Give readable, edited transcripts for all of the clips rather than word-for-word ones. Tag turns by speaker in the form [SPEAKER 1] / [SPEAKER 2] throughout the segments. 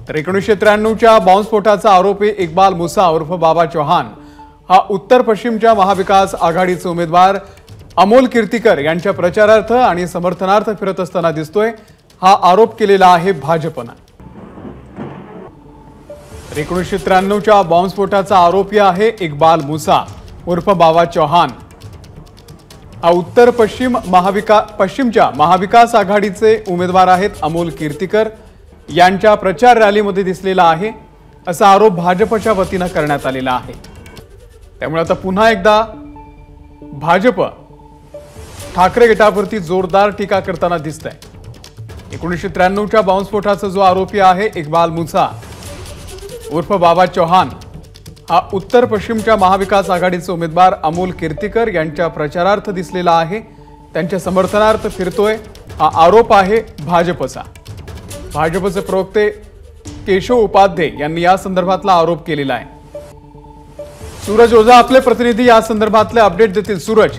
[SPEAKER 1] तर 1993च्या बॉम्बस्फोटाचा आरोपी इक्बाल मुसा उर्फ बाबा चौहान हा उत्तर पश्चिमच्या महाविकास आघाडीचे उमेदवार अमोल कीर्तिकर यांच्या प्रचारार्थ आणि समर्थनार्थ फिरत असताना दिसतोय। हा आरोप केलेला आहे भाजपने। 1993च्या बॉम्बस्फोटाचा आरोपी आहे इक्बाल मुसा उर्फ बाबा चौहान। हा उत्तर पश्चिमच्या महाविकास आघाडीचे उमेदवार आहेत अमोल कीर्तिकर यांच्या प्रचार रॅलीमध्ये दिसलेला आहे असा आरोप भाजपच्या वतीने करण्यात आलेला आहे। त्यामुळे आता पुन्हा एकदा भाजप ठाकरे गटावरती जोरदार टीका करताना दिसतंय। 1993च्या बॉम्बस्फोटाचा जो आरोपी आहे इक्बाल मुसा उर्फ बाबा चौहान हा उत्तर पश्चिमच्या महाविकास आघाडीचे उमेदवार अमोल कीर्तिकर यांच्या प्रचारार्थ दिसलेला आहे, त्यांच्या समर्थनार्थ फिरतोय हा आरोप आहे भाजपचा। भाजपचे प्रवक्ते केशव उपाध्ये यांनी या संदर्भातला आरोप केलेला आहे। सूरज ओझा आपले प्रतिनिधी या संदर्भातले अपडेट देतील। सूरज,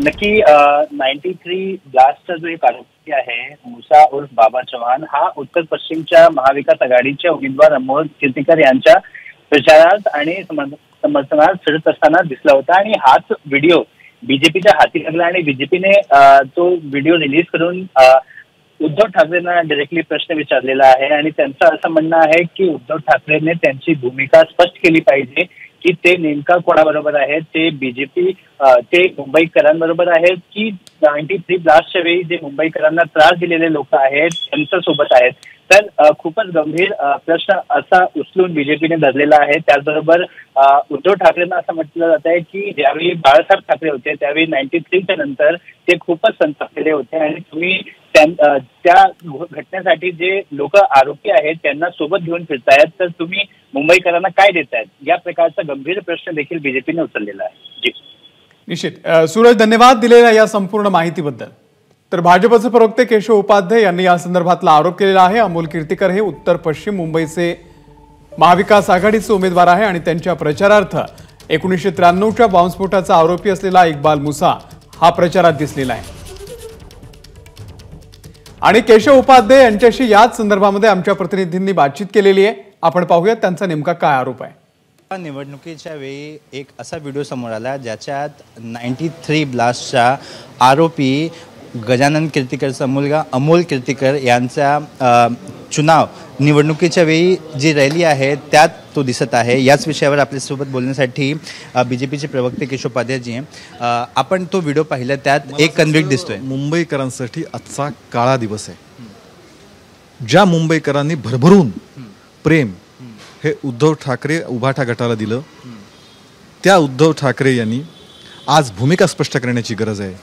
[SPEAKER 2] नक्की 93 ब्लास्टचा जो एक आरोपी आहे मुसा उर्फ बाबा चौहान हा उत्तर पश्चिमच्या महाविकास आघाडीचे उमेदवार अमोल कीर्तिकर यांच्या प्रचारार्थ आणि समर्थनार्थ फिरत असताना दिसला होता आणि हाच व्हिडिओ बीजेपीच्या हाती लागला आणि बीजेपीने तो व्हिडिओ रिलीज करून उद्धव ठाकरेंना डायरेक्टली प्रश्न विचारलेला आहे आणि त्यांचं असं म्हणणं आहे की उद्धव ठाकरेंनी त्यांची भूमिका स्पष्ट केली पाहिजे की ते नेमका कोणाबरोबर आहेत, ते बीजेपी ते मुंबईकरांबरोबर आहेत की 93 ब्लास्टच्या वेळी जे मुंबईकरांना त्रास दिलेले लोक आहेत त्यांच्या सोबत आहेत। तर खूपच गंभीर प्रश्न असा उचलून बीजेपीने धरलेला आहे। त्याचबरोबर उद्धव ठाकरेंना असं म्हटलं जात आहे की ज्यावेळी बाळासाहेब ठाकरे होते त्यावेळी 93च्या नंतर ते खूपच संतापलेले होते आणि तुम्ही त्या घटनेसाठी जे लोक आरोपी आहेत त्यांना सोबत घेऊन फिरतायत, तर तुम्ही मुंबईकरांना काय देतायत, या प्रकारचा गंभीर प्रश्न देखील बीजेपीने उचललेला आहे। जी
[SPEAKER 1] निश्चित सूरज, धन्यवाद दिलेल्या या संपूर्ण माहितीबद्दल। तर भाजपचे प्रवक्ते केशव उपाध्ये यांनी या संदर्भातला आरोप केलेला आहे। अमोल कीर्तिकर हे उत्तर पश्चिम मुंबईचे महाविकास आघाडीचे उमेदवार आहे आणि त्यांच्या प्रचारार्थ 1993च्या बॉम्बस्फोटाचा आरोपी असलेला इक्बाल मुसा हा प्रचारात दिसलेला आहे। आणि केशव उपाध्ये यांच्याशी याच संदर्भामध्ये आमच्या प्रतिनिधींनी बातचीत केलेली आहे। आपण पाहूयात त्यांचा नेमका काय आरोप आहे।
[SPEAKER 3] निवडणुकीच्या वेळी एक असा व्हिडिओ समोर आला ज्याच्यात 93 ब्लास्टचा आरोपी गजानन कीर्तिकरचा मुलगा अमोल कीर्तिकर यांचा चुनाव निवडणुकीच्या वेळी जी रॅली आहे त्यात तो दिसत आहे। याच विषयावर आपल्यासोबत बोलण्यासाठी बीजेपीचे प्रवक्ते केशव उपाध्यायजी, आपण तो व्हिडिओ पाहिला त्यात एक कन्व्हिक्ट दिसतोय।
[SPEAKER 4] मुंबईकरांसाठी आजचा काळा दिवस आहे। ज्या मुंबईकरांनी भरभरून प्रेम हे उद्धव ठाकरे उभाटा गटाला दिलं, त्या उद्धव ठाकरे यांनी आज भूमिका स्पष्ट करण्याची गरज आहे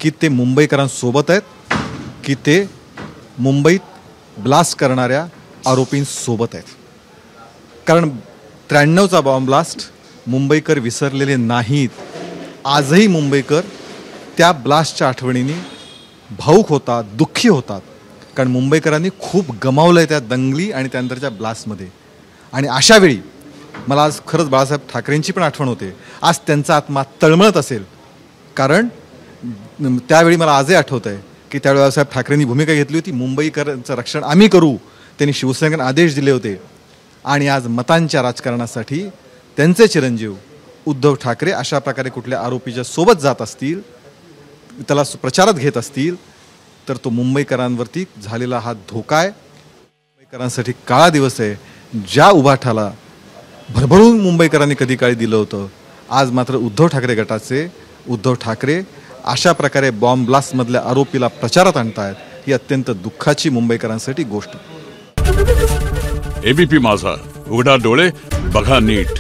[SPEAKER 4] की ते मुंबईकरांसोबत आहेत की ते मुंबईत ब्लास्ट करणाऱ्या आरोपींसोबत आहेत। कारण 93चा बॉम्ब ब्लास्ट मुंबईकर विसरलेले नाहीत। आजही मुंबईकर त्या ब्लास्टच्या आठवणीने भावुक होतात, दुःखी होतात, कारण मुंबईकरांनी खूप गमावलं आहे त्या दंगली आणि त्यानंतरच्या ब्लास्टमध्ये। आणि अशा वेळी मला आज खरंच बाळासाहेब ठाकरेंची पण आठवण होते। आज त्यांचा आत्मा तळमळत असेल, कारण त्यावेळी मला आजही आठवत आहे की त्यावेळी बाळासाहेब ठाकरेंनी भूमिका घेतली होती, मुंबईकरांचं रक्षण आम्ही करू। त्यांनी शिवसेनेला आदेश दिले होते आणि आज मतांच्या राजकारणासाठी त्यांचे चिरंजीव उद्धव ठाकरे अशा प्रकारे कुठल्या आरोपीच्या सोबत जात असतील, त्याला प्रचारात घेत असतील, तर तो मुंबईकरांवरती झालेला हा धोका आहे। मुंबईकरांसाठी काळा दिवस आहे। ज्या उभाठाला भरभरून मुंबईकरांनी कधी काळी दिलं होतं, आज मात्र उद्धव ठाकरे गटाचे उद्धव ठाकरे अशा प्रकारे बॉम्ब ब्लास्टमधल्या आरोपीला प्रचारात आणतायत। ही अत्यंत दुःखाची मुंबईकरांसाठी गोष्ट।
[SPEAKER 5] एबीपी माझा, उघडा डोळे बघा नीट।